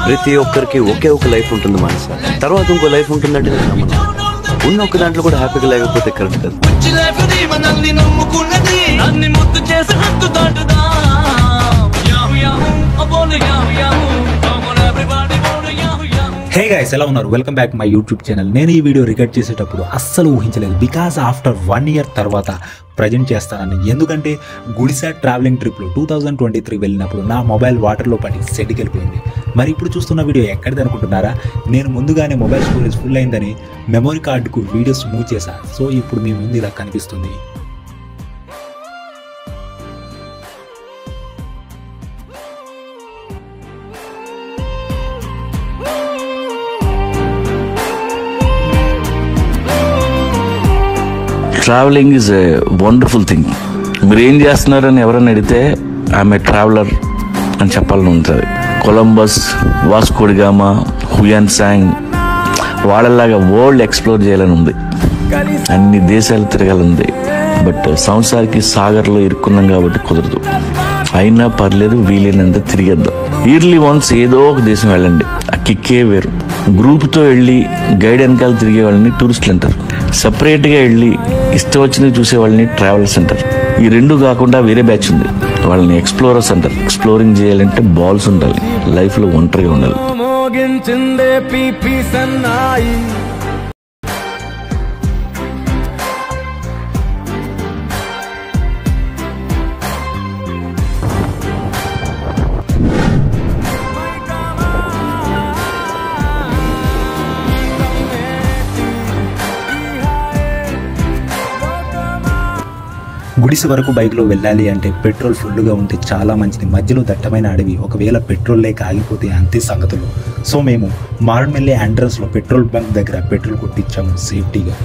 ప్రతి ఒక్కరికి ఒకే ఒక లైఫ్ ఉంటుంది మనసు, తర్వాత ఇంకో లైఫ్ ఉంటుందంటే నేను నమ్మను. ఉన్న ఒక్క దాంట్లో కూడా హ్యాపీగా లేకపోతే కరెక్ట్ కదా. హే గైస్, ఎలా ఉన్నారు? Welcome back my YouTube channel. నేను ఈ వీడియో రికార్డ్ చేసేటప్పుడు అస్సలు ఊహించలేదు, బికాస్ ఆఫ్టర్ 1 year తర్వాత ప్రజెంట్ చేస్తానని. ఎందుకంటే గుడిసా ట్రావెలింగ్ ట్రిప్లో 2023 వెళ్ళినప్పుడు నా మొబైల్ వాటర్లో పడి సెట్కి వెళ్ళిపోయింది. మరి ఇప్పుడు చూస్తున్న వీడియో ఎక్కడిది అనుకుంటున్నారా? నేను ముందుగానే మొబైల్ స్టోరేజ్ ఫుల్ అయిందని మెమరీ కార్డుకు వీడియోస్ మూవ్ చేశాను. సో ఇప్పుడు మీ ముందు ఇలా కనిపిస్తుంది. Travelling is a wonderful thing. మీరు ఏం చేస్తున్నారని ఎవరైనా అడిగితే ఆమె ట్రావెలర్ అని చెప్పాలని ఉంటుంది. కొలంబస్, వాస్కోడిగామా, హుయాన్ సాంగ్ వాళ్ళలాగా వరల్డ్ ఎక్స్ప్లోర్ చేయాలని ఉంది, అన్ని దేశాలు తిరగాలని. బట్ సంవత్సరానికి సాగర్లో ఇరుక్కున్నాం కాబట్టి కుదరదు. అయినా పర్లేదు, వీలైనంత తిరిగేద్దాం. ఇయర్లీ వన్స్ ఏదో ఒక దేశం వెళ్ళండి, ఆ కిక్కే వేరు. గ్రూప్తో వెళ్ళి గైడ్ వెనకాల తిరిగే వాళ్ళని టూరిస్టులు అంటారు. సపరేట్గా వెళ్ళి ఇష్టం వచ్చినవి చూసే వాళ్ళని ట్రావెలర్స్ అంటారు. ఈ రెండు కాకుండా వేరే బ్యాచ్ ఉంది, వాళ్ళని ఎక్స్ప్లోరర్స్ అంటారు. ఎక్స్ప్లోరింగ్ చేయాలంటే బాల్స్ ఉండాలి, లైఫ్లో ఒంటరిగా ఉండాలి. గుడిసె వరకు బైక్లో వెళ్ళాలి అంటే పెట్రోల్ ఫుల్గా ఉంటే చాలా మంచిది. మధ్యలో దట్టమైన అడవి, ఒకవేళ పెట్రోల్ లేక ఆగిపోతే అంతే సంగతులు. సో మేము మారడుమెల్లి ఎంట్రన్స్లో పెట్రోల్ బంక్ దగ్గర పెట్రోల్ కొట్టించాము సేఫ్టీగా.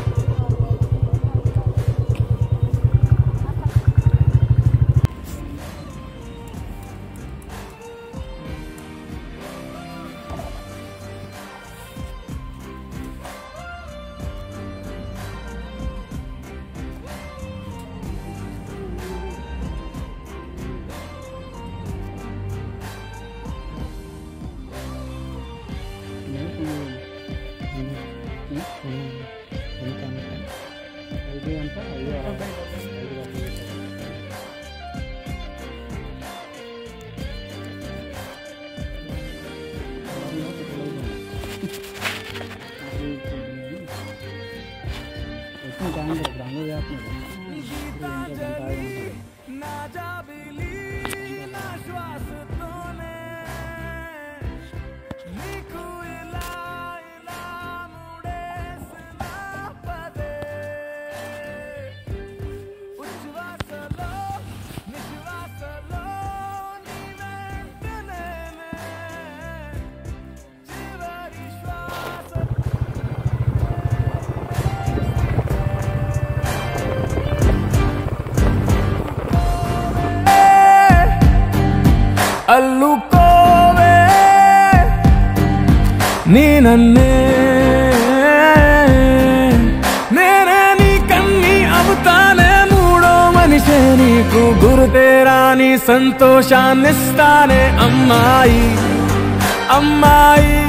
అల్లుకోవే నీ నన్నే, నేనే నీ కన్ని అవుతానే మూడో మనిషే నీకు. గురుతేరా నీ సంతోషాన్నిస్తానే అమ్మాయి, అమ్మాయి,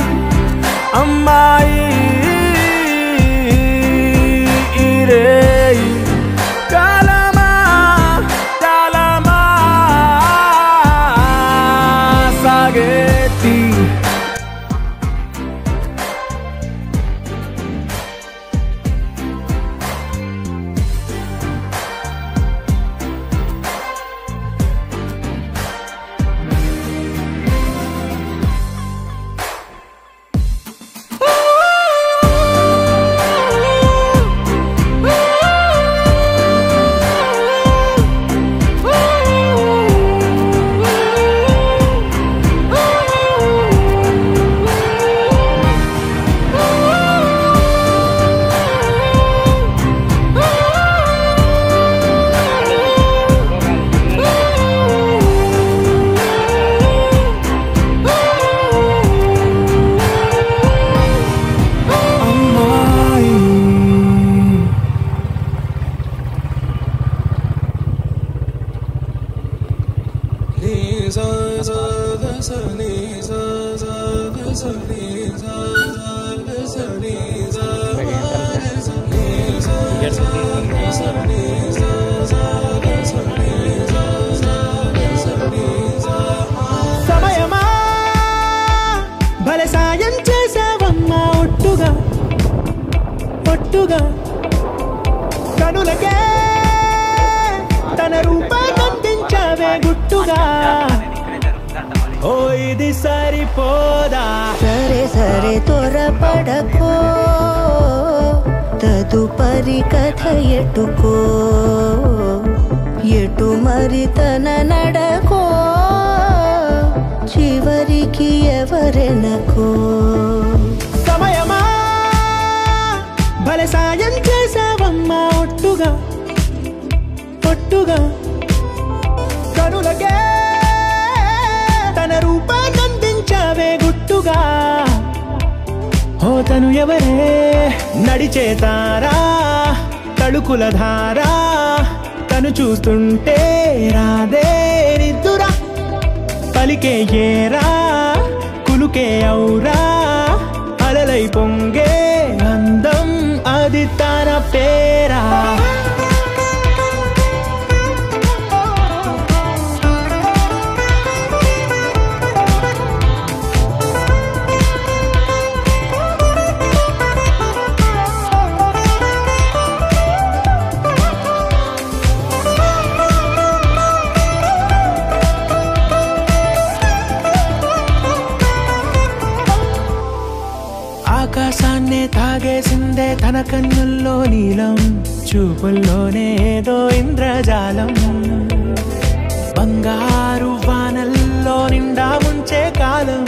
అమ్మాయి. ఈరే సమయమా భలే సాయం చేసావమ్మా ఒట్టుగా ఒట్టుగా కనులకే తన రూపాన్నందించావే గుట్టుగా ఓ ఇది సరిపోదా సరే సరే త్వరపడకో తదుపరి కథ ఎటుకో ఎటు మరి తన నడకో చివరికి ఎవరెనకో సమయమా భలే సాయం చేసావమ్మా ఒట్టుగా ఒట్టుగా కనులకే తన రూపాన్నందించావే గుట్టుగా ఓ తను ఎవరే నడిచేతారా తళుకుల ధారా తను చూస్తుంటే రాదే నిద్దురా పలికే ఏరా కులుకే ఔరా అలలై పొంగే అందం అది తన పేరా ఆకాశాన్నే తాగేసిందే తన కన్నుల్లో నీలం చూపుల్లోనే ఏదో ఇంద్రజాలం బంగారు వానల్లో నిండా ముంచే కాలం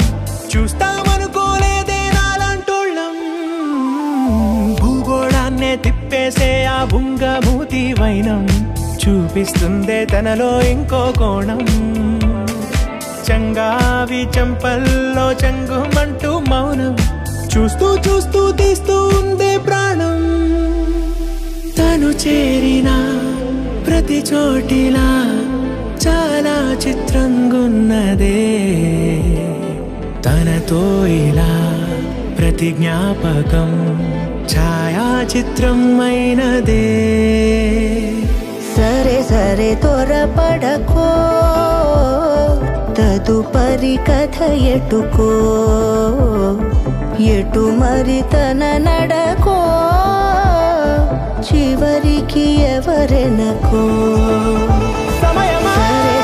చూస్తామనుకోలేదే నాలాంటోళ్ళం భూగోళాన్నే తిప్పేసే ఆ బుంగమూతి వైనం చూపిస్తుందే తనలో ఇంకో కోణం చంగావి చంపల్లో చంగుమంటూ మౌనం చూస్తూ చూస్తూ తీస్తూ ఉందే ప్రాణం తను చేరిన ప్రతి చోటిలా చాలా చిత్రంగున్నదే తనతో ఇలా ప్రతి జ్ఞాపకం ఛాయాచిత్రం అయినదే సరే సరే త్వరపడకో తదుపరి కథ ఎటుకో ఎటు మరి తన నడకో చివరికి ఎవరెనకో సమయమా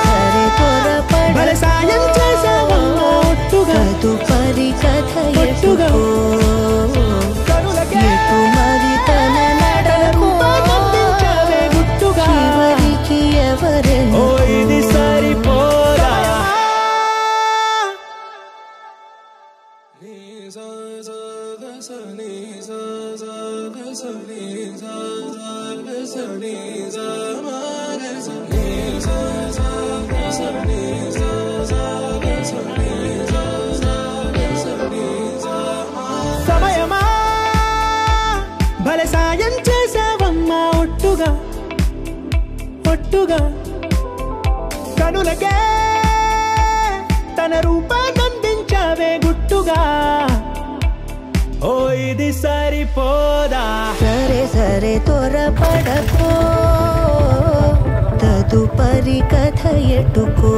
సరే సరే భలే సాయం చేసావమ్మా ఒట్టుగా తదుపరి కథ ఒట్టుగా ఎటుకో కనులకే ఎటు మరి తన నడకో రూపాన్నందించావే గుట్టుగా చివరికి ఓ ఎవరెనకో ఇది సరిపోదా సమయమా భలే సాయం చేసావమ్మా ఒట్టుగా ఒట్టుగా కనులకే తన రూపాన్నందించావే గుట్టుగా ఓ ఇది సరిపోదా సరే సరే త్వరపడకో తదుపరి కథ ఎటుకో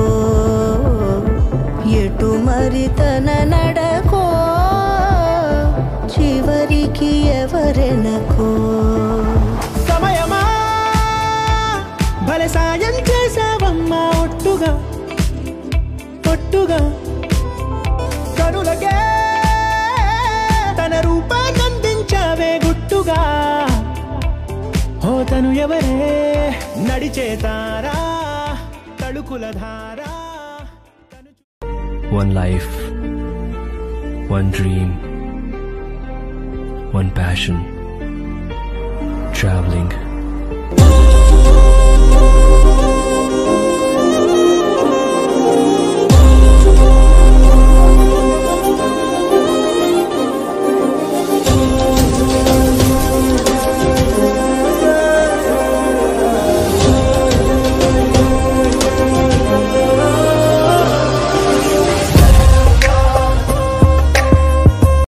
ఎటు మరి తన నడకో చివరికి ఎవరెనకో సమయమా భలే సాయం చేసావమ్మా ఒట్టుగా ఒట్టుగా కనులకే తన రూపాన్నందించావే గుట్టుగా ఓ తను ఎవరే నడిచేతారా తళుకుల ధారా One life, one dream, one passion, traveling.